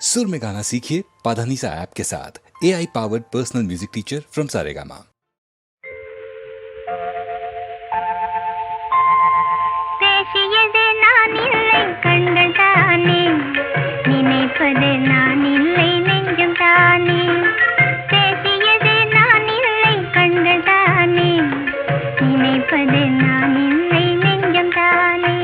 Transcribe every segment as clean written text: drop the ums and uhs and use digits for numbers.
सुर में गाना सीखिए पाधानीसा ऐप के साथ। AI powered personal music teacher from Saregama. பேசியது நான் இல்லை கண்கள் தானே, நினைப்பது நான் இல்லை நெஞ்சம் தானே. பேசியது நான் இல்லை கண்கள் தானே, நினைப்பது நான் இல்லை நெஞ்சம் தானே.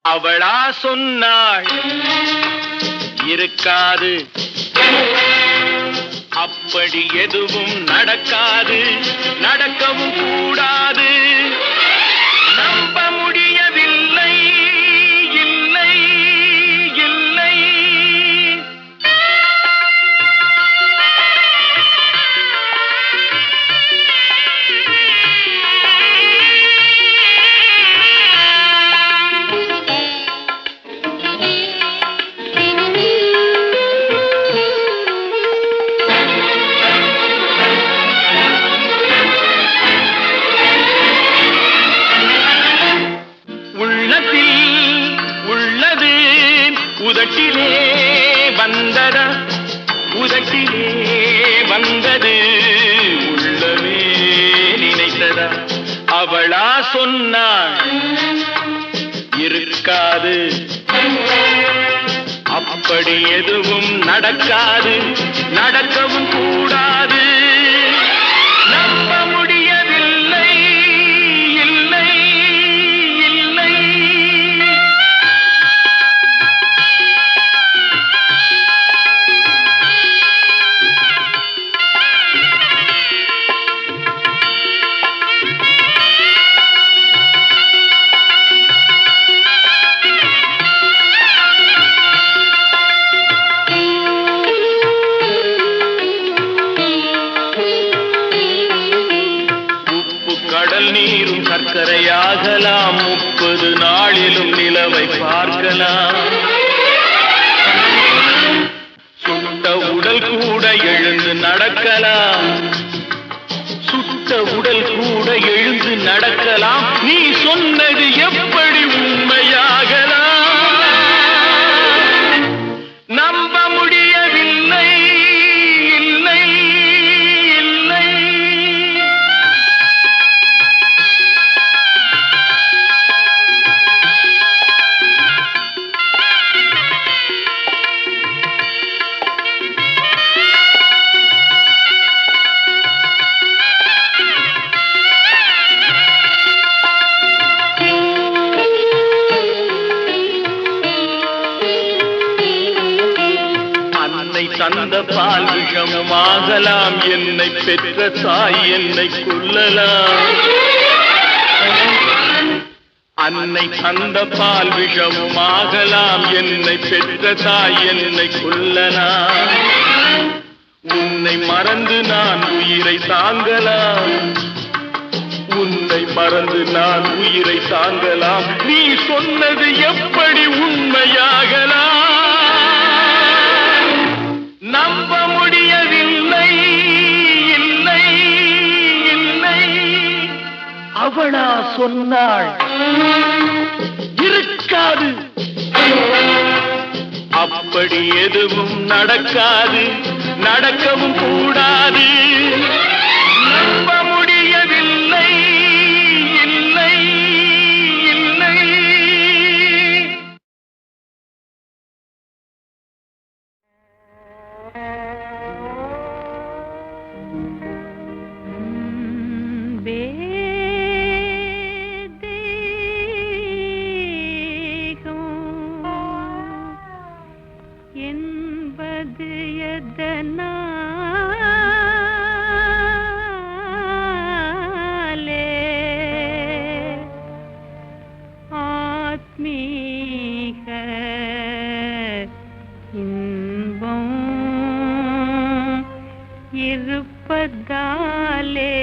அவளா சொன்னாள் இருக்காது, அப்படி எதுவும் நடக்காது, நடக்கவும் கூடாது. நம்ப முடியவில்லை, இல்லை இல்லை. உதட்டிலே வந்ததா, உதட்டிலே வந்தது, உள்ளமே நினைத்ததா. அவளா சொன்னாள் இருக்காது, அப்படி எதுவும் நடக்காது, நடக்கவும் கூடாது. நம்ப முடியவில்லை, இல்லை இல்லை. கடல் நீரும் சர்க்கரையாகலாம் 30 நாளிலும் நிலவை பார்க்கலாம் சுட்ட உடல் கூட எழுந்து நடக்கலாம் சுட்ட உடல் கூட எழுந்து நடக்கலாம் நீ சொன்னது எப்படி உண்மையாகலாம் நம்ப முடியவில்லை இல்லை இல்லை தந்த பால் விஷமாகலாம் என்னை பெற்ற தாய் என்னை கொல்லலாம் அன்னை தந்த பால் விஷமாகலாம் என்னை பெற்ற தாய் என்னை கொல்லலாம் உன்னை மறந்து நான் உயிரை தாங்கலாம் உன்னை மறந்து நான் உயிரை தாங்கலாம் நீ சொன்னது எப்படி உண்மையாகலாம் நம்ப முடியவில்லை இல்லை இல்லை அவளா சொன்னாள் இருக்காது அப்படி எதுவும் நடக்காது நடக்கவும் கூடாது நம்ப முடியவில்லை இல்லை இல்லை என்பது எதனாலே ஆத்மீக இன்பம் இருப்பதாலே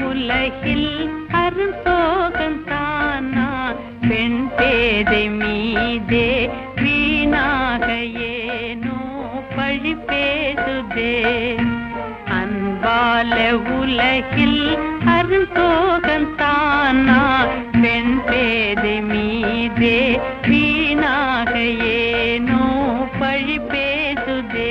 உலகில் அருந்தோகம் தானா பெண் பேதை மீதே வீணாக ஏனோ பழி பேசுதே அன்பால உலகில் அருந்தோகம் தானா பெண் பேதை மீதே வீணாக ஏனோ பழி பேசுதே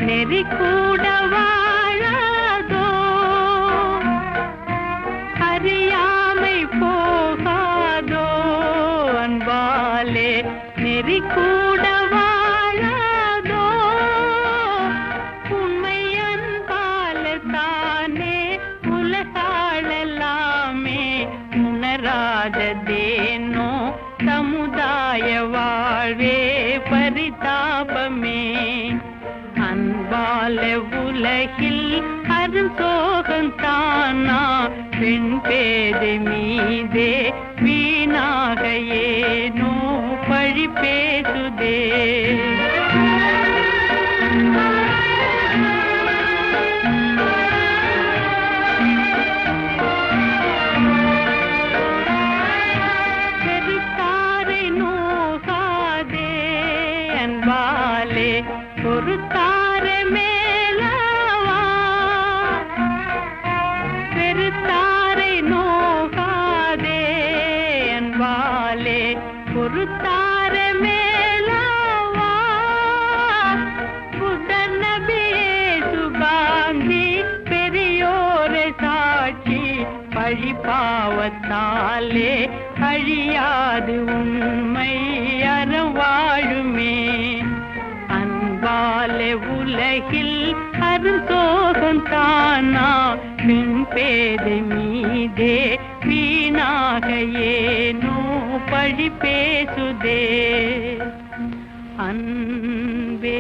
நெறி கூட வாழாதோ அறியாமை போகாதோ அன்பாலே நெறி கூட வாழாதோ உண்மை அன்பால தானே உலகாளலாமே உணராததேனோ சமுதாய வாழ்வே பரிதாபமே அன்பால உலகில் அருந்தோகம் தானா பெண் பேதை மீதே வீணாக ஏனோ பழி பேசுதே பெருத்தாரை நோகாதே அன்பாலே பொறுத்தார மேலவா பெருத்தாரை நோகாதே அன்பாலே பொறுத்தார மேலவா புதன் நபியே சுகாந்தி பெரியோரை சாட்சி பழி பாவத்தாலே அழியாது உண்மை அறம் வாழுமே அன்பாலே உலகில் அருந்தோகம் தானா பெண் பேதை மீதே வீணாக ஏனோ பழி பேசுதே அன்பே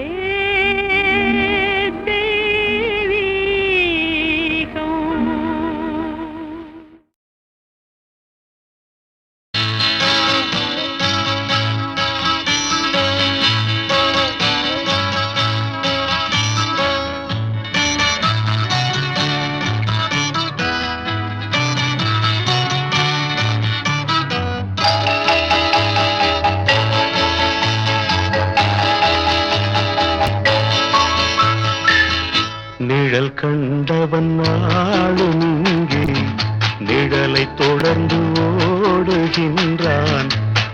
நிழல் கண்டவன் நாளும் இங்கே நிழலை தொடர்ந்து ஓடுகின்றான்.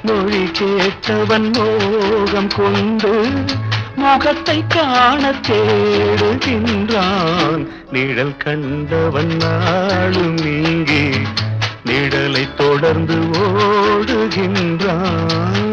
மொழி கேட்டவன் மோகம் கொண்டு முகத்தை காண தேடுகின்றான். நிழல் கண்டவன் நாளும் இங்கே நிழலை தொடர்ந்து ஓடுகின்றான்.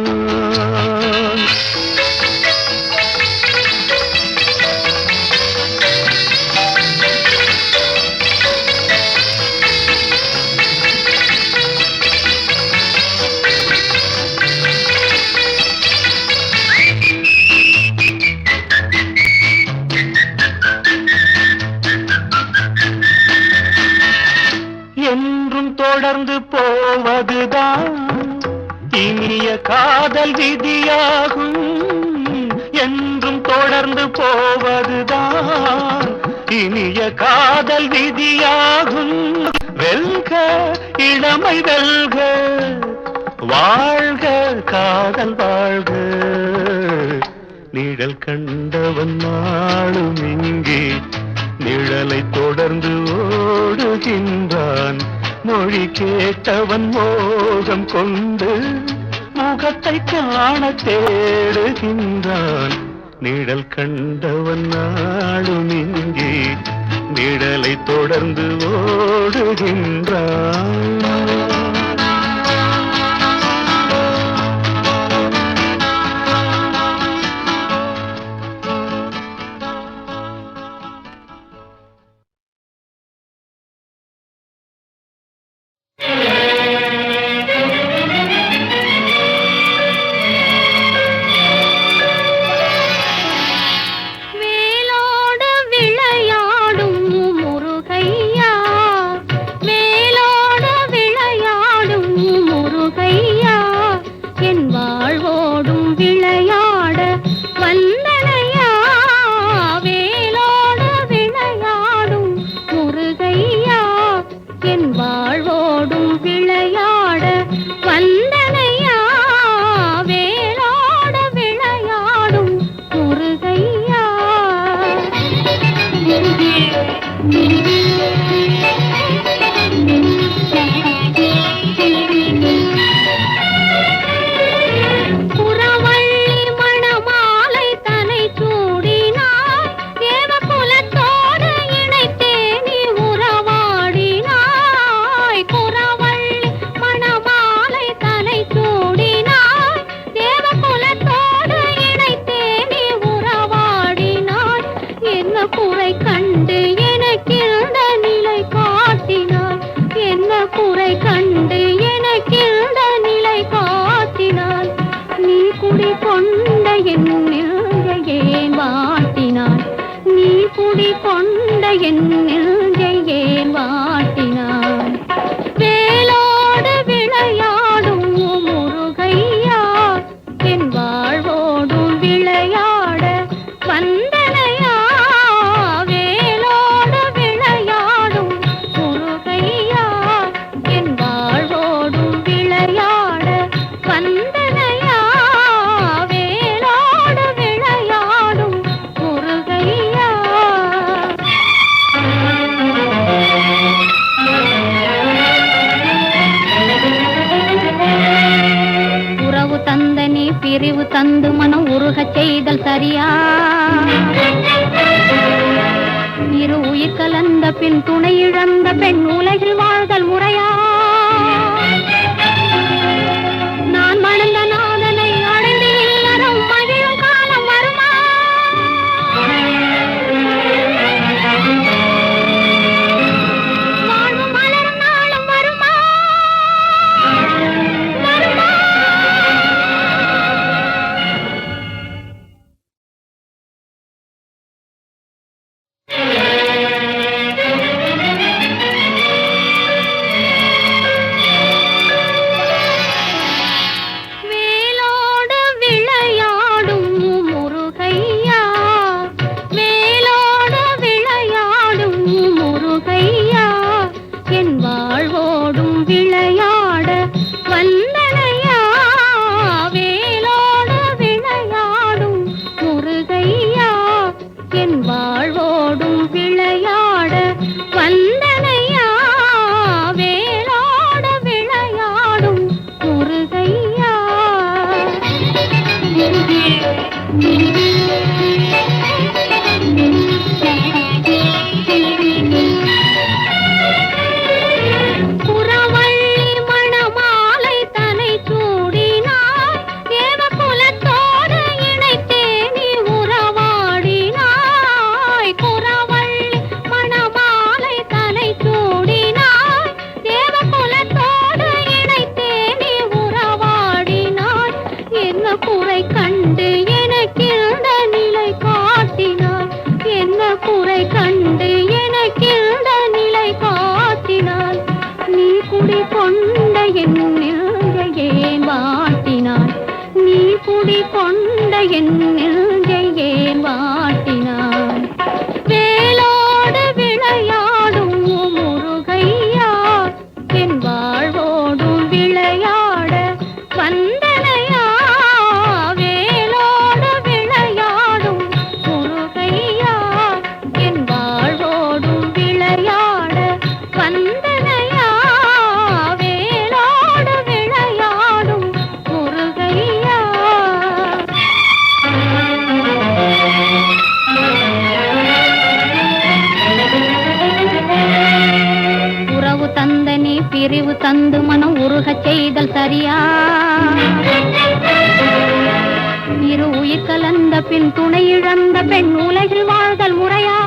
என்றும் தொடர்ந்து போவதுதான் இனிய காதல் விதியாகும். என்றும் தொடர்ந்து போவதுதான் இனிய காதல் விதியாகும். வெல்க இளமை வெல்க, வாழ்க காதல் வாழ்க. நிழல் கண்டவன் நாளும் இங்கே நிழலை தொடர்ந்து ஓடுகின்றான். மொழி கேட்டவன் மோகம் கொண்டு முகத்தை காண தேடுகின்றான். நிழல் கண்டவன் நாளும் இங்கே நிழலை தொடர்ந்து ஓடுகின்றான். பிரிவு தந்து மனம் உருகச் செய்தல் சரியா? இரு உயிர் கலந்த பின் துணை இழந்த பெண் உலகில் வாழ்தல் முறையா? நான் மணந்த நாதனை அடைந்து இல்லறம் மகிழும் காலம் வருமா? வாழ்வு மலரும் நாளும் வருமா? உணவு தந்து மனம் உருகச் செய்தல் சரியா? இரு உயிர் கலந்த பின் துணை இழந்த பெண் உலகில் வாழ்தல் முறையா?